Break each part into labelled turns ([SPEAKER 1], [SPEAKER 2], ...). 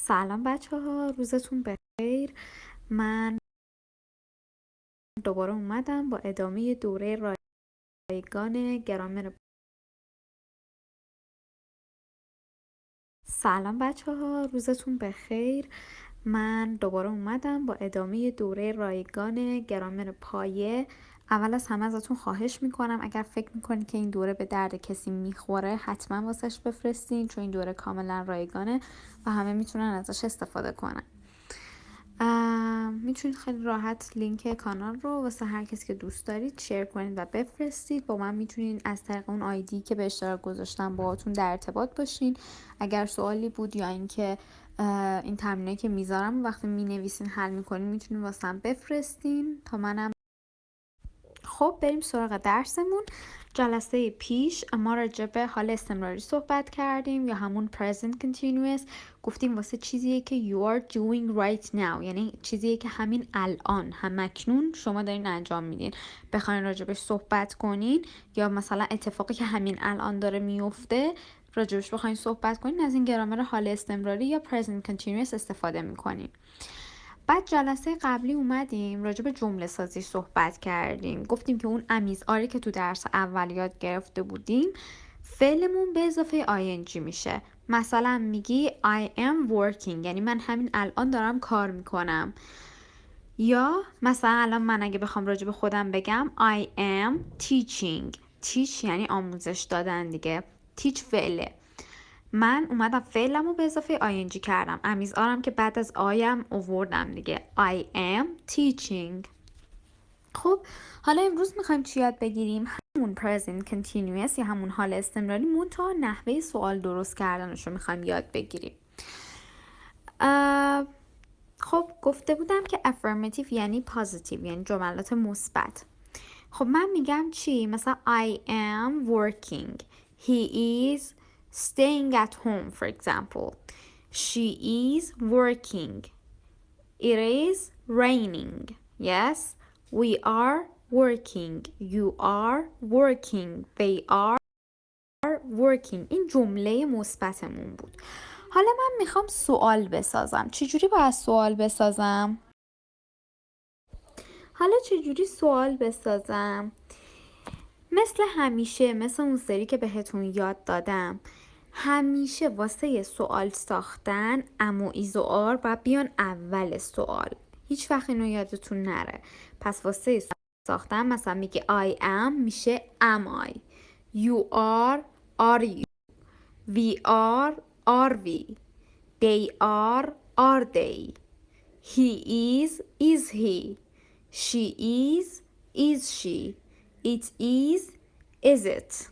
[SPEAKER 1] سلام بچه ها، روزتون بخیر. من دوباره اومدم با ادامه دوره رایگان گرامر. سلام بچه ها، روزتون بخیر. من دوباره اومدم با ادامه دوره رایگان گرامر پایه. اول از همه ازتون خواهش میکنم اگر فکر میکنید که این دوره به درد کسی میخوره حتما واسش بفرستین، چون این دوره کاملا رایگانه و همه میتونن ازش استفاده کنن. میتونید خیلی راحت لینک کانال رو واسه هر کسی که دوست دارید شیر کنید و بفرستید. با من میتونید از طریق اون آیدی که به اشتراک گذاشتم باهاتون در ارتباط باشین. اگر سوالی بود یا اینکه این تمرینایی که میذارم وقتی مینویسین حل میکنین میتونید واسم بفرستین تا منم. خب بریم سراغ درسمون. جلسه پیش ما راجع به حال استمراری صحبت کردیم یا همون present continuous. گفتیم واسه چیزیه که you are doing right now، یعنی چیزیه که همین الان همکنون شما دارین انجام میدین. بخواین راجبش صحبت کنین یا مثلا اتفاقی که همین الان داره میفته راجبش بخواین صحبت کنین، از این گرامر حال استمراری یا present continuous استفاده میکنین. بعد جلسه قبلی اومدیم راجع به جمله سازی صحبت کردیم. گفتیم که اون امیز آری که تو درس اول یاد گرفته بودیم فعلمون به اضافه ing میشه. مثلا میگی I am working، یعنی من همین الان دارم کار میکنم. یا مثلا الان من اگه بخوام راجع به خودم بگم I am teaching. teach یعنی آموزش دادن دیگه. teach فعله. من اومدم فعلمو به اضافه ing کردم. امیز آرم که بعد از آیم اووردم دیگه. I am teaching. خب حالا امروز میخوایم چی یاد بگیریم؟ همون present continuous یا همون حال استمراری، منتها نحوه سوال درست کردنش رو میخوایم یاد بگیریم. خب گفته بودم که affirmative یعنی positive، یعنی جملات مثبت. خب من میگم چی؟ مثلا I am working. He is staying at home, for example. She is working. It is raining. Yes, we are working. You are working. They are working. این جمله مثبتمون بود. حالا من میخوام سوال بسازم. چجوری باید سوال بسازم؟ مثل همیشه، مثل اون سری که بهتون یاد دادم، همیشه واسه سوال ساختن ام و ایز و آر باید بیان اول سوال. هیچ وقت اینو یادتون نره. پس واسه سوال ساختن مثلا میگه I am میشه am I. You are you. We are we. They are they. He is he. She is she. It is it.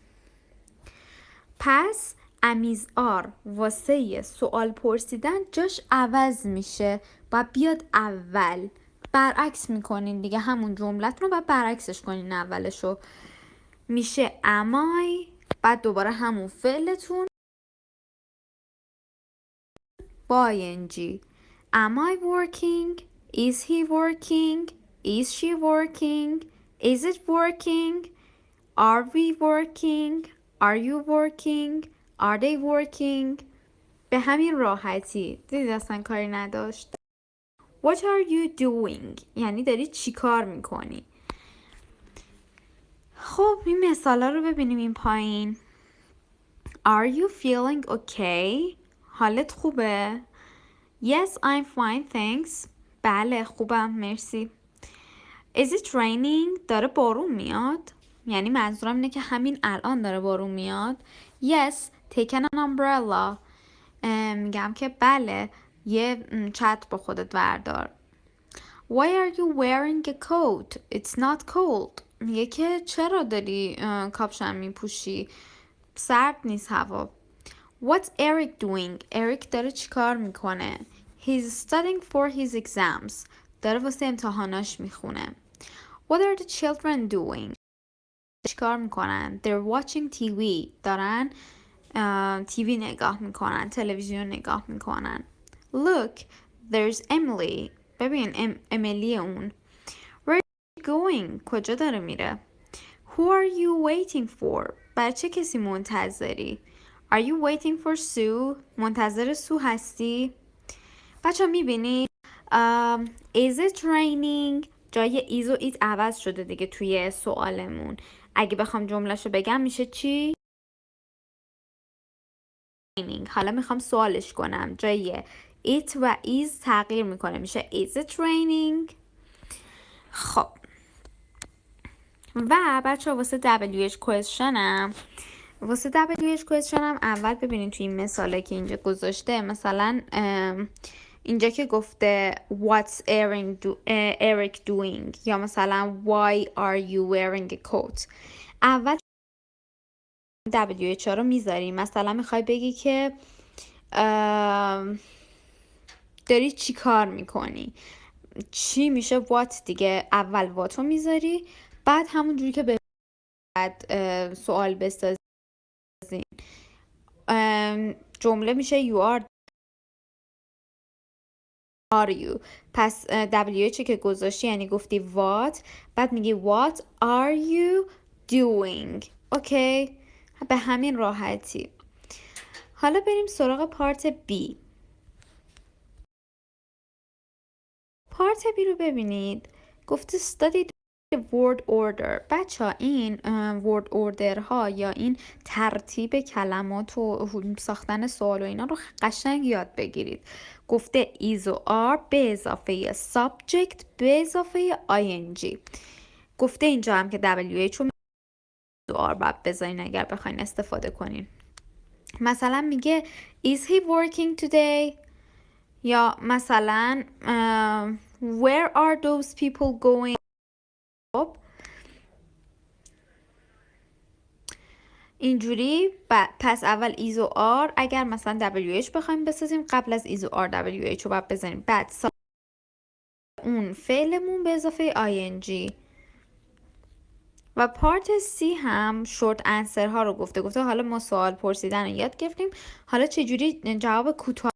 [SPEAKER 1] پس امیز آر واسه سوال پرسیدن جاش عوض میشه، باید بیاد اول. برعکس میکنین دیگه، همون جملت رو باید برعکسش کنین اولشو. میشه am I، بعد دوباره همون فعلتون با ing. Am I working? Is he working? Is she working? Is it working? Are we working? Are you working? Are they working? به همین راحتی. دیدید اصلا کاری نداشت. What are you doing؟ یعنی داری چی کار میکنی؟ خب این مثالا رو ببینیم این پایین. Are you feeling okay؟ حالت خوبه؟ Yes, I'm fine, thanks. بله خوبم مرسی. Is it raining؟ داره بارون میاد؟ یعنی منظورم اینه که همین الان داره بارون میاد. Yes, take an umbrella. میگم که بله یه چتر با خودت بردار. Why are you wearing a coat? It's not cold. میگه که چرا داری کاپشن میپوشی؟ سرد نیست هوا. What's Eric doing? Eric داره چی کار میکنه؟ He's studying for his exams. داره واسه امتحاناش میخونه. What are the children doing? چی کار میکنن؟ They're watching TV. دارن تیوی نگاه میکنن، تلویزیون نگاه میکنن. Look, there's Emily. ببین امیلی اون. Where is she going? کجا داره میره؟ Who are you waiting for? برای چه کسی منتظری؟ Are you waiting for Sue? منتظر سو هستی؟ بچه ها میبینید is it raining جای is و it عوض شده دیگه توی سوالمون. اگه بخوام جملهشو بگم میشه چی؟ حالا میخوام سوالش کنم، جای it و is تغییر میکنه، میشه is it raining. خب و بچه ها واسه WH questionم اول ببینید توی این مثاله که اینجا گذاشته، مثلا اینجا که گفته what's Eric doing یا مثلا why are you wearing a coat، اول WH رو میذاریم. مثلا میخوای بگی که داری چی کار میکنی، چی میشه what دیگه، اول what رو میذاری، بعد همون جوری که بعد سوال بسازین جمله میشه you are you. پس WH که گذاشتی یعنی گفتی what، بعد میگی what are you doing. اوکی، به همین راحتی. حالا بریم سراغ پارت B. پارت B رو ببینید، گفته study word order. بچه ها این word order ها یا این ترتیب کلمات و ساختن سوال و اینا رو قشنگ یاد بگیرید. گفته is و are به اضافه subject به اضافه ing. گفته اینجا هم که wh و are باید بذارین اگر بخواین استفاده کنین. مثلا میگه is he working today، یا مثلا where are those people going. اینجوری پس اول is و are، اگر مثلا WH بخوایم بسازیم قبل از is و are WH رو باید بزنیم، بعد اون فعلمون به اضافه ing. و پارت C هم شورت انسر ها رو گفته حالا ما سوال پرسیدن رو یاد گرفتیم، حالا چجوری جواب کوتاه.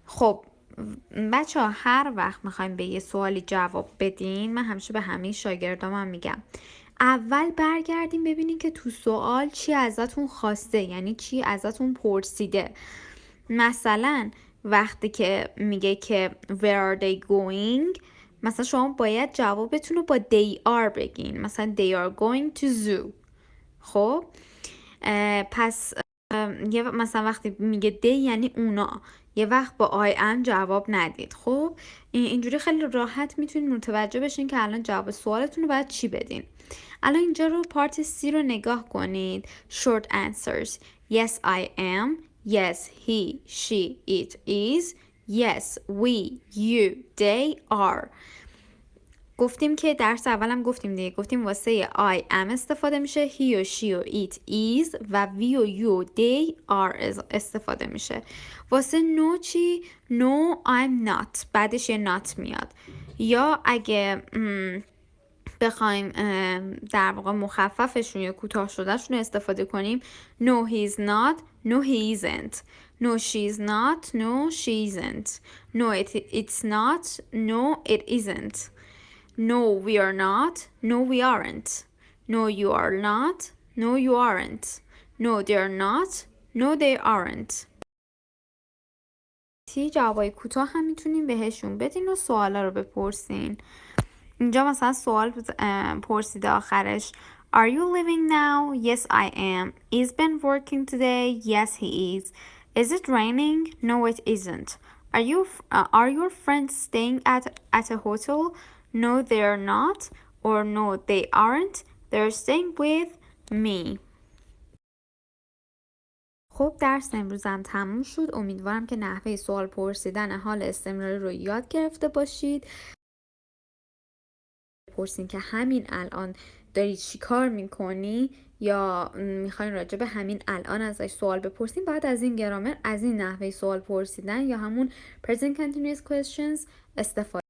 [SPEAKER 1] خب بچه ها هر وقت میخوایم به یه سوالی جواب بدین، من همیشه به همه شاگردامم میگم اول برگردیم ببینین که تو سوال چی ازتون خواسته، یعنی چی ازتون پرسیده. مثلا وقتی که میگه که where are they going، مثلا شما باید جوابتون رو با they are بگین، مثلا they are going to zoo. خب پس مثلا وقتی میگه they یعنی اونا، یه وقت با I am جواب ندید. خب اینجوری خیلی راحت میتونید متوجه بشین که الان جواب سوالتون رو باید چی بدین. الان اینجا رو پارت C رو نگاه کنید. short answers: yes I am, yes he she it is, yes we you they are. گفتیم که درس اولم گفتیم دیگه، گفتیم واسه I am استفاده میشه، he و she و it is و we و you و they are استفاده میشه. واسه no چی؟ no I'm not، بعدش یه not میاد. یا اگه بخوایم در واقع مخففشون یا کوتاه شدهشون رو استفاده کنیم، no he is not, no he isn't, no she is not, no she isn't, no it's not, no it isn't, no we are not, no we aren't, no you are not, no you aren't, no they are not, no they aren't. جوابای کوتاه هم میتونین بهشون بدین و سوالا رو بپرسین. اینجا مثلا سوال پرسیده آخرش Are you living now? Yes I am. Is Ben working today? Yes he is. Is it raining? No it isn't. Are your friends staying at a hotel? No they're not. Or no they aren't. They're staying with me. خب درس امروزم تموم شد. امیدوارم که نحوه سوال پرسیدن حال استمراری رو یاد گرفته باشید. پرسین که همین الان داری چی کار میکنی یا میخواین راجع به همین الان ازش سوال بپرسین، بعد از این گرامر، از این نحوه سوال پرسیدن یا همون present continuous questions استفاده